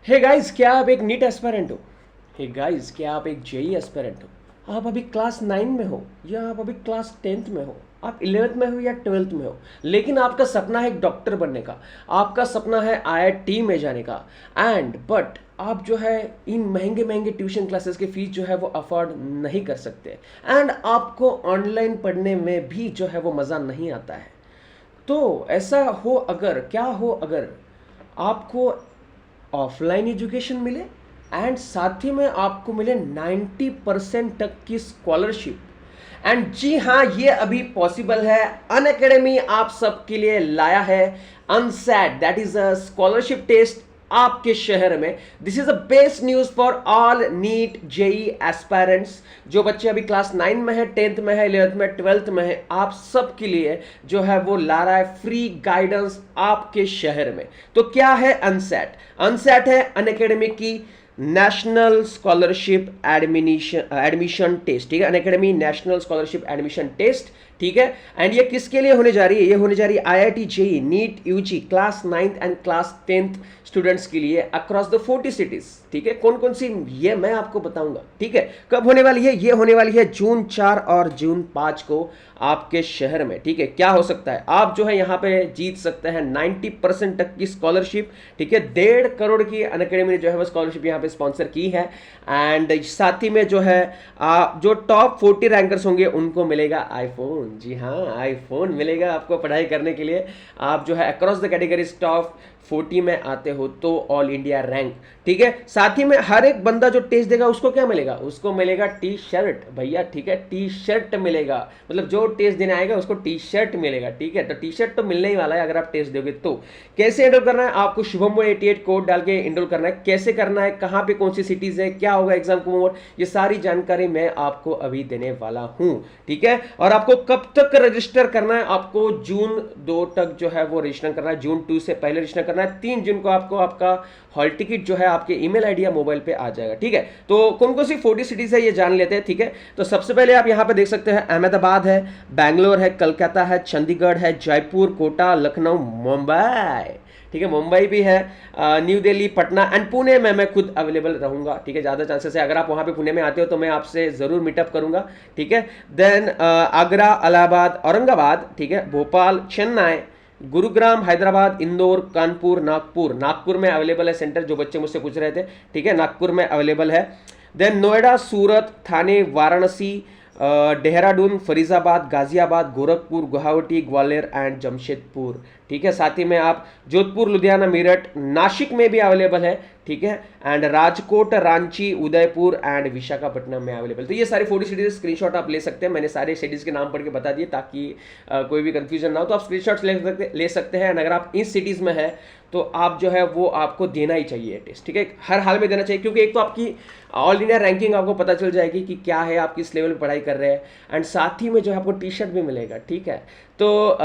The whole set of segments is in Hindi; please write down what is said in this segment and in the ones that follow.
हे गाइस, क्या आप एक नीट एस्पिरेंट हो? हे गाइस, क्या आप एक जेई एस्पिरेंट हो? आप अभी क्लास 9 में हो या आप अभी क्लास 10th में हो? आप 11th में हो या 12th में हो, लेकिन आपका सपना है एक डॉक्टर बनने का, आपका सपना है आईआईटी में जाने का। एंड बट आप जो है इन महंगे महंगे ट्यूशन क्लासेस के फीस जो है वो अफोर्ड नहीं कर सकते, एंड आपको ऑनलाइन पढ़ने में भी जो है वो मज़ा नहीं आता है। तो ऐसा हो अगर, क्या हो अगर आपको ऑफलाइन एजुकेशन मिले एंड साथ ही में आपको मिले 90% तक की स्कॉलरशिप। एंड जी हाँ, ये अभी पॉसिबल है। अन अकेडमी आप सबके लिए लाया है UNSAT, that is a scholarship test आपके शहर में। This is the best news for all NEET JEE aspirants. जो बच्चे अभी क्लास 9 में है, 10th में है, 11th में, 12th में है, आप सबके लिए जो है वो ला रहा है फ्री गाइडेंस आपके शहर में। तो क्या है अनसेट? अनसेट है अन अकेडमी की नेशनल स्कॉलरशिप एडमिशन टेस्ट, ठीक है, Unacademy national scholarship admission test, ठीक है। एंड ये किसके लिए होने जा रही है? ये होने जा रही है IIT JEE NEET UG class 9th and class 10th students के लिए अक्रॉस द 40 सिटीज, ठीक है। कौन कौन सी, ये मैं आपको बताऊंगा, ठीक है। कब होने वाली है? ये होने वाली है जून 4 और जून 5 को आपके शहर में, ठीक है। क्या हो सकता है? आप जो है यहाँ पे जीत सकते हैं 90% तक की स्कॉलरशिप, ठीक है। 1.5 करोड़ की अनअकैडमी ने जो है वो स्कॉलरशिप यहाँ पे स्पॉन्सर की है। एंड साथ ही में जो है जो टॉप 40 रैंकर्स होंगे उनको मिलेगा आईफोन। जी हाँ, आईफोन मिलेगा आपको पढ़ाई करने के लिए। आप जो है अक्रॉस द कैटेगरीज टॉप 40 में आते हो तो ऑल इंडिया रैंक, ठीक है। साथ ही में हर एक बंदा जो टेस्ट देगा उसको क्या मिलेगा? उसको मिलेगा टी शर्ट भैया, ठीक है। टी शर्ट मिलेगा, मतलब जो टेस्ट देने आएगा उसको टी शर्ट मिलेगा, ठीक है। तो टी शर्ट तो मिलने ही वाला है अगर आप टेस्ट दोगे तो। कैसे एनरोल करना है? आपको शुभम 88 कोड डाल के एनरोल करना है। कैसे करना है, कहाँ पे कौन सी सिटीज है, क्या होगा एग्जाम को मोड, ये सारी जानकारी मैं आपको अभी देने वाला हूं, ठीक है। और आपको कब तक रजिस्टर करना है? आपको जून 2 तक जो है वो रजिस्टर करना है। जून 2 से पहले रजिस्टर करना है। 3 जून को आपको आपका हॉल टिकट जो है आपके ईमेल आईडी या मोबाइल पे आ जाएगा, ठीक है। तो कौन कौन सी 40 सिटीज है ये जान लेते हैं, ठीक है। तो सबसे पहले आप यहां पे देख सकते हैं अहमदाबाद है, बैंगलोर है, कलकत्ता है, चंडीगढ़ है, जयपुर, कोटा, लखनऊ, मुंबई, ठीक है। मुंबई भी है, न्यू दिल्ली, पटना एंड पुणे में मैं खुद अवेलेबल रहूंगा, ठीक है। ज़्यादा चांसेस है अगर आप वहाँ पे पुणे में आते हो तो मैं आपसे ज़रूर मीटअप करूंगा, ठीक है। देन आगरा, इलाहाबाद, औरंगाबाद, ठीक है, भोपाल, चेन्नई, गुरुग्राम, हैदराबाद, इंदौर, कानपुर, नागपुर, नागपुर में अवेलेबल है सेंटर, जो बच्चे मुझसे पूछ रहे थे, ठीक है, नागपुर में अवेलेबल है। देन नोएडा, सूरत, थाने, वाराणसी, देहरादून, फरीजाबाद, गाजियाबाद, गोरखपुर, गुवाहाटी, ग्वालियर एंड जमशेदपुर, ठीक है। साथ ही में आप जोधपुर, लुधियाना, मेरठ, नासिक में भी अवेलेबल है, ठीक है। एंड राजकोट, रांची, उदयपुर एंड विशाखापट्टनम में अवेलेबल। तो ये सारी 40 सिटीज स्क्रीनशॉट आप ले सकते हैं। मैंने सारे सिटीज के नाम पढ़ के बता दिए ताकि कोई भी कंफ्यूजन ना हो। तो आप स्क्रीनशॉट्स ले सकते हैं। अगर आप इन सिटीज में है तो आप जो है वो आपको देना ही चाहिए टेस्ट, ठीक है, हर हाल में देना चाहिए। क्योंकि एक तो आपकी ऑल इंडिया रैंकिंग आपको पता चल जाएगी कि क्या है, आप किस लेवल पे पढ़ाई कर रहे हैं, एंड साथ ही में जो है आपको टी शर्ट भी मिलेगा, ठीक है। तो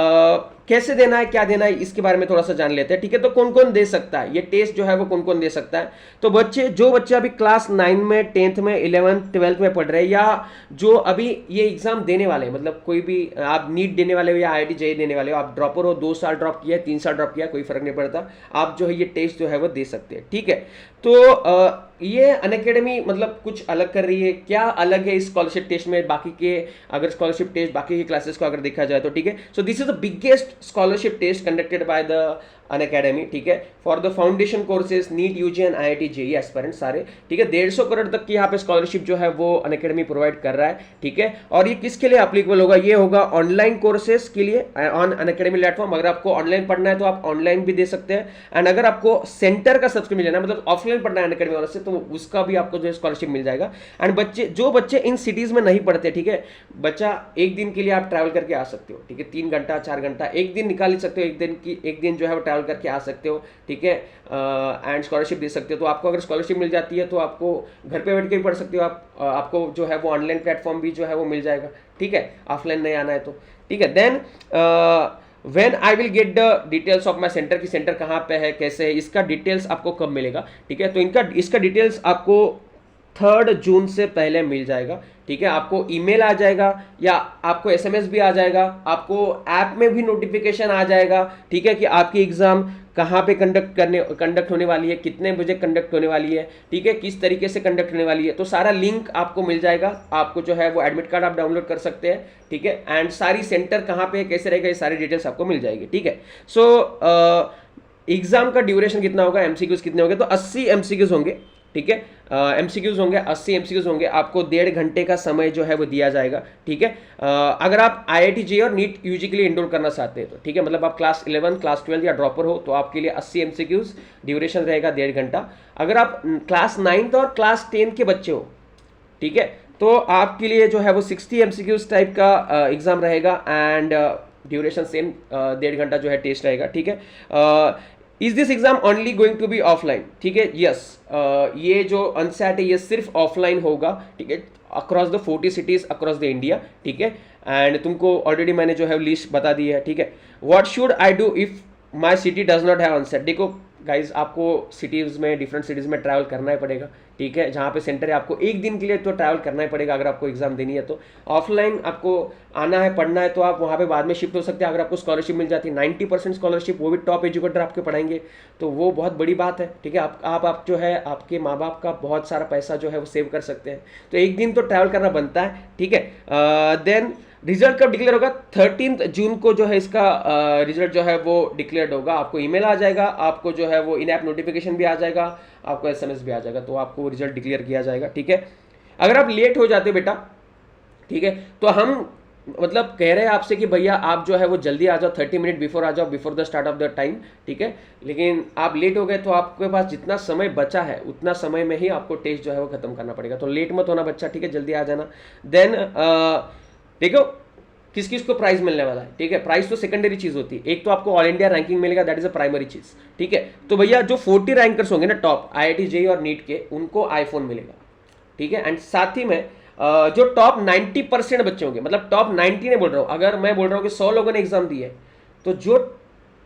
कैसे देना है, क्या देना है, इसके बारे में थोड़ा सा जान लेते हैं, ठीक है। तो कौन कौन दे सकता है ये टेस्ट जो है वो कौन कौन दे सकता है? तो जो बच्चे अभी क्लास 9 में, 10th में, 11th 12th में पढ़ रहे हैं, या जो अभी ये एग्जाम देने वाले हैं, मतलब कोई भी आप नीट देने वाले हो या आईआईटी जेईई देने वाले हो, आप ड्रॉपर हो, 2 साल ड्रॉप किया, 3 साल ड्रॉप किया, कोई फर्क नहीं पड़ता, आप जो है ये टेस्ट जो है वो दे सकते हैं, ठीक है। तो ये अनअकैडमी मतलब कुछ अलग कर रही है। क्या अलग है इस स्कॉलरशिप टेस्ट में बाकी के, अगर स्कॉलरशिप टेस्ट बाकी के क्लासेस को अगर देखा जाए तो, ठीक है। So this is the biggest scholarship test conducted by the Unacademy, ठीक है, for the foundation courses NEET UG and IIT JEE aspirants सारे, ठीक है। 150 करोड़ तक की यहाँ पे स्कॉलरशिप जो है वो अनअकैडमी प्रोवाइड कर रहा है, ठीक है। और ये किसके लिए एप्लीकेबल होगा? ये होगा ऑनलाइन कोर्सेज के लिए ऑन अनअकैडमी प्लेटफॉर्म। अगर आपको ऑनलाइन पढ़ना है तो आप ऑनलाइन भी दे सकते हैं, एंड अगर आपको सेंटर का सब्सक्रिप्शन लेना है, मतलब ऑफलाइन पढ़ना है अनअकैडमी वालों से, तो उसका भी आपको जो है स्कॉलरशिप मिल जाएगा। एंड जो बच्चे इन सिटीज में नहीं पढ़ते, ठीक है, बच्चा एक दिन के लिए आप ट्रैवल करके आ सकते हो, ठीक है, 3 घंटा 4 घंटा एक दिन निकाल सकते हो, एक दिन जो है वो ट्रैवल करके आ सकते हो, ठीक है। एंड स्कॉलरशिप दे सकते हो। तो आपको अगर स्कॉलरशिप मिल जाती है तो आपको घर पे बैठ के भी पढ़ सकते हो, आपको जो है वो ऑनलाइन प्लेटफॉर्म भी जो है वो मिल जाएगा, ठीक है, ऑफलाइन नहीं आना है तो, ठीक है। Then when I will get the details of my centre, की सेंटर कहाँ पे है, कैसे है, इसका डिटेल्स आपको कब मिलेगा, ठीक है। तो इसका डिटेल्स आपको 3 जून से पहले मिल जाएगा, ठीक है। आपको ईमेल आ जाएगा या आपको एसएमएस भी आ जाएगा, आपको ऐप में भी नोटिफिकेशन आ जाएगा, ठीक है, कि आपकी एग्जाम कहाँ पे कंडक्ट होने वाली है, कितने बजे कंडक्ट होने वाली है, ठीक है, किस तरीके से कंडक्ट होने वाली है, तो सारा लिंक आपको मिल जाएगा। आपको जो है वो एडमिट कार्ड आप डाउनलोड कर सकते हैं, ठीक है, एंड सारी सेंटर कहाँ पे कैसे रहेगा ये सारी डिटेल्स आपको मिल जाएगी, ठीक है। सो एग्जाम का ड्यूरेशन कितना होगा, एमसीक्यूज कितने होंगे, तो 80 एमसीक्यूज होंगे, ठीक है, एमसीक्यूज होंगे 80 एमसीक्यूज होंगे। आपको 1.5 घंटे का समय जो है वो दिया जाएगा, ठीक है। अगर आप IIT JEE और नीट यूजी के लिए इनरोल करना चाहते हैं तो ठीक है, मतलब आप क्लास 11 क्लास 12 या ड्रॉपर हो तो आपके लिए 80 एमसीक्यूज ड्यूरेशन रहेगा 1.5 घंटा। अगर आप क्लास 9 और क्लास 10 के बच्चे हो, ठीक है, तो आपके लिए जो है वो 60 एमसीक्यूज टाइप का एग्जाम रहेगा एंड ड्यूरेशन सेम 1.5 घंटा जो है टेस्ट रहेगा, ठीक है। Is this exam only going to be offline, ठीक है, यस, ये जो अनसेट है ये सिर्फ ऑफलाइन होगा, ठीक है, across the 40 cities across the India, ठीक है। एंड तुमको ऑलरेडी मैंने जो है लिस्ट बता दी है, ठीक है। What should I do if my city does not have UNSAT. देखो गाइज, आपको सिटीज़ में डिफरेंट सिटीज़ में ट्रैवल करना ही पड़ेगा, ठीक है, जहाँ पे सेंटर है आपको एक दिन के लिए तो ट्रैवल करना ही पड़ेगा अगर आपको एग्जाम देनी है तो। ऑफलाइन आपको आना है पढ़ना है तो आप वहाँ पे बाद में शिफ्ट हो सकते हैं अगर आपको स्कॉलरशिप मिल जाती है 90% स्कॉलरशिप, वो भी टॉप एजुकेटर आपके पढ़ाएंगे, तो वो बहुत बड़ी बात है, ठीक है। आप जो है आपके माँ बाप का बहुत सारा पैसा जो है वो सेव कर सकते हैं, तो एक दिन तो ट्रैवल करना बनता है, ठीक है। देन रिजल्ट कब डिक्लेयर होगा, 13 जून को जो है इसका रिजल्ट जो है वो डिक्लेयर्ड होगा। आपको ईमेल आ जाएगा, आपको जो है वो इन ऐप नोटिफिकेशन भी आ जाएगा, आपको SMS भी आ जाएगा, तो आपको रिजल्ट डिक्लेयर किया जाएगा, ठीक है। अगर आप लेट हो जाते हो बेटा, ठीक है, तो हम मतलब कह रहे हैं आपसे कि भैया आप जो है वो जल्दी आ जाओ, 30 मिनट बिफोर आ जाओ, before the start of the time, ठीक है। लेकिन आप लेट हो गए तो आपके पास जितना समय बचा है उतना समय में ही आपको टेस्ट जो है वो खत्म करना पड़ेगा, तो लेट मत होना बच्चा, ठीक है, जल्दी आ जाना। देन देखो किस किस को प्राइज मिलने वाला है, ठीक है। प्राइज तो सेकेंडरी चीज होती है, एक तो आपको ऑल इंडिया रैंकिंग मिलेगा, दैट इज अ प्राइमरी चीज, ठीक है। तो भैया जो 40 रैंकर्स होंगे ना टॉप IIT JEE और नीट के, उनको आईफोन मिलेगा, ठीक है। एंड साथ ही में जो टॉप 90% बच्चे होंगे, मतलब टॉप 90 नहीं बोल रहा हूँ, अगर मैं बोल रहा हूँ कि 100 लोगों ने एग्जाम दी है तो जो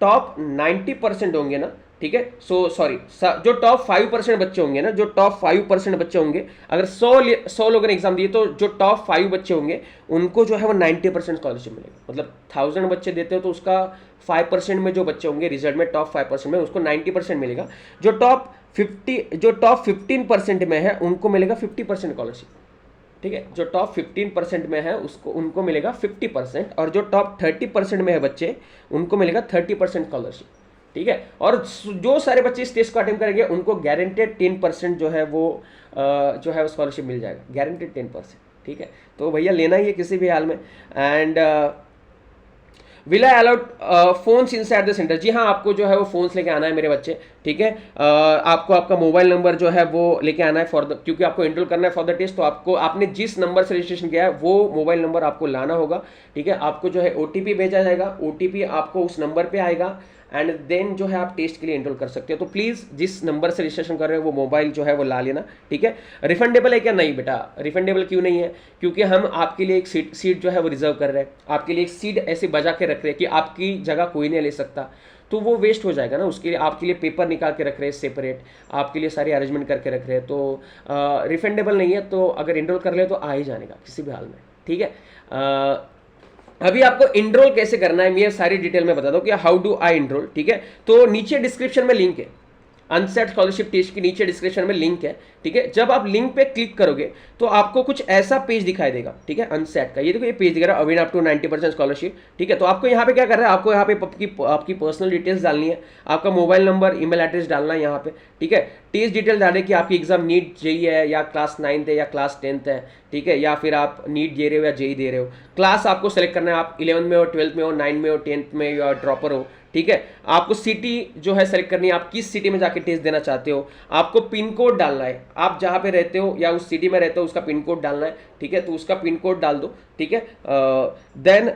टॉप 90% होंगे ना, ठीक है, सॉरी, जो टॉप 5% बच्चे होंगे ना, जो टॉप 5% बच्चे होंगे, अगर 100 लोगों ने एग्जाम दिए तो जो टॉप 5 बच्चे होंगे उनको जो है वो 90% स्कॉलरशिप मिलेगा। मतलब 1000 बच्चे देते हो तो उसका 5% में जो बच्चे होंगे रिजल्ट में टॉप 5% में उसको 90% मिलेगा। जो टॉप 15% में है उनको मिलेगा 50% स्कॉलरशिप, ठीक है। जो टॉप 15% में है उनको मिलेगा 50%, और जो टॉप 30% में है बच्चे उनको मिलेगा 30% स्कॉलरशिप, ठीक है। और जो सारे बच्चे इस टेस्ट को अटेम्प्ट करेंगे उनको गारंटेड 10% जो है वो जो है स्कॉलरशिप मिल जाएगा, गारंटेड 10%, ठीक है। तो भैया लेना ही है किसी भी हाल में। And will I allowed phones inside the centre, जी हाँ, आपको जो है वो फोन्स लेके आना है मेरे बच्चे, ठीक है। आपको आपका मोबाइल नंबर जो है वो लेके आना है क्योंकि आपको एनरोल करना है फॉर द टेस्ट, तो आपको आपने जिस नंबर से रजिस्ट्रेशन किया है वो मोबाइल नंबर आपको लाना होगा, ठीक है। आपको जो है OTP भेजा जाएगा, OTP आपको उस नंबर पे आएगा एंड देन जो है आप टेस्ट के लिए एनरोल कर सकते हो। तो प्लीज़ जिस नंबर से रजिस्ट्रेशन कर रहे हो वो मोबाइल जो है वो ला लेना, ठीक है। रिफंडेबल है क्या, नहीं बेटा, रिफंडेबल क्यों नहीं है, क्योंकि हम आपके लिए एक सीट जो है वो रिजर्व कर रहे हैं, आपके लिए एक सीट ऐसे बजा के रख रहे हैं कि आपकी जगह कोई नहीं ले सकता, तो वो वेस्ट हो जाएगा ना। उसके लिए आपके लिए पेपर निकाल के रख रहे हैं सेपरेट, आपके लिए सारी अरेंजमेंट करके रख रहे हैं, तो रिफंडेबल नहीं है। तो अगर एनरोल कर ले तो आ ही जाने का किसी भी हाल में, ठीक है। अभी आपको इनरोल कैसे करना है मैं सारी डिटेल में बता दूं कि हाउ डू आई इनरोल, ठीक है। तो नीचे डिस्क्रिप्शन में लिंक है, अनसेट स्कॉलरशिप टेस्ट के नीचे डिस्क्रिप्शन में लिंक है, ठीक है। जब आप लिंक पे क्लिक करोगे तो आपको कुछ ऐसा पेज दिखाई देगा, ठीक है, अनसेट का। ये देखो ये पेज दिख रहा है, अविन अप टू 90% स्कॉलरशिप, ठीक है। तो आपको यहाँ पे क्या करना है, आपको यहाँ पे आपकी पर्सनल डिटेल्स डालनी है, आपका मोबाइल नंबर ईमेल एड्रेस डालना है यहाँ पे, ठीक है। टेस्ट डिटेल डालें कि आपकी एग्जाम नीट JEE है या क्लास 9th है या क्लास 10th है, ठीक है, या फिर आप नीट दे रहे हो या JEE दे रहे हो। क्लास आपको सेलेक्ट करना है, आप 11th में हो, 12th में हो, 9th में हो, 10th में या ड्रॉपर हो, ठीक है। आपको सिटी जो है सेलेक्ट करनी है, आप किस सिटी में जाके टेस्ट देना चाहते हो। आपको पिन कोड डालना है, आप जहाँ पे रहते हो या उस सिटी में रहते हो उसका पिन कोड डालना है, ठीक है। तो उसका पिन कोड डाल दो, ठीक है। देन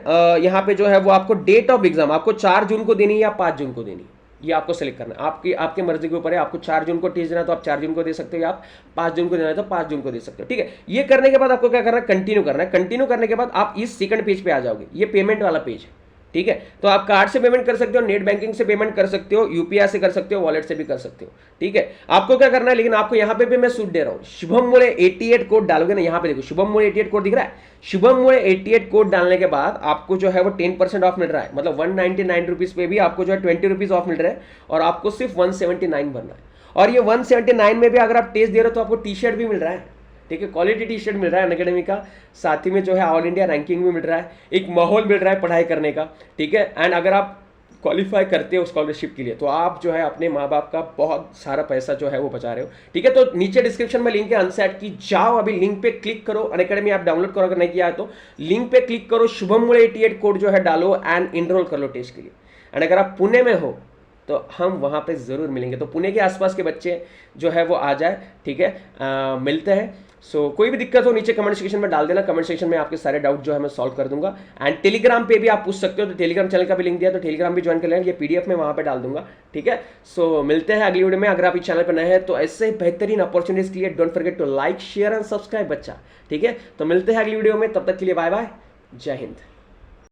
यहाँ पे जो है वो आपको डेट ऑफ एग्जाम आपको 4 जून को देनी है या 5 जून को देनी है, ये आपको सेलेक्ट करना है। आपके मर्जी के ऊपर है, आपको 4 जून को टेस्ट देना है तो आप 4 जून को दे सकते हो, या आप 5 जून को देना है तो 5 जून को दे सकते हो, ठीक है। ये करने के बाद आपको क्या करना है, कंटिन्यू करना है। कंटिन्यू करने के बाद आप इस सेकंड पेज पे आ जाओगे, ये पेमेंट वाला पेज है, ठीक है। तो आप कार्ड से पेमेंट कर सकते हो, नेट बैंकिंग से पेमेंट कर सकते हो, यूपीआई से कर सकते हो, वॉलेट से भी कर सकते हो, ठीक है। आपको क्या करना है, लेकिन आपको यहाँ पे भी मैं सूट दे रहा हूँ, शुभम मोरे 88 कोड डालोगे ना, यहाँ पे देखो शुभम मोरे 88 कोड दिख रहा है, शुभम मोरे 88 कोड डालने के बाद आपको जो है वो 10% ऑफ मिल रहा है, मतलब 199 रुपीज पे भी आपको जो है 20 रुपीज ऑफ मिल रहा है, और आपको सिर्फ 179 भरना है। और ये 179 में भी अगर आप टेस्ट दे रहे हो तो आपको टी शर्ट भी मिल रहा है, ठीक है, क्वालिटी टी शर्ट मिल रहा है अनअकैडमी का, साथ ही में जो है ऑल इंडिया रैंकिंग भी मिल रहा है, एक माहौल मिल रहा है पढ़ाई करने का, ठीक है। एंड अगर आप क्वालिफाई करते हो स्कॉलरशिप के लिए तो आप जो है अपने माँ बाप का बहुत सारा पैसा जो है वो बचा रहे हो, ठीक है। तो नीचे डिस्क्रिप्शन में लिंक है अनसेट की, जाओ अभी लिंक पे क्लिक करो, अनअकैडमी ऐप डाउनलोड करो अगर नहीं किया है तो, लिंक पे क्लिक करो, शुभम मोरे 88 कोड जो है डालो एंड इनरोल कर लो टेस्ट के लिए। एंड अगर आप पुणे में हो तो हम वहाँ पे ज़रूर मिलेंगे, तो पुणे के आसपास के बच्चे जो है वो आ जाए, ठीक है, मिलते हैं। सो कोई भी दिक्कत हो नीचे कमेंट सेक्शन में डाल देना, कमेंट सेक्शन में आपके सारे डाउट जो है मैं सॉल्व कर दूंगा। एंड टेलीग्राम पे भी आप पूछ सकते हो, तो टेलीग्राम चैनल का भी लिंक दिया, तो टेलीग्राम भी ज्वाइन कर लेना, ये पीडीएफ में वहाँ पे डाल दूंगा, ठीक है। सो मिलते हैं अगली वीडियो में। अगर आप इस चैनल पर नए हैं तो ऐसे बेहतरीन अपॉर्चुनिटीज के लिए don't forget to like share and subscribe बच्चा, ठीक है। तो मिलते हैं अगली वीडियो में, तब तक के लिए बाय बाय, जय हिंद।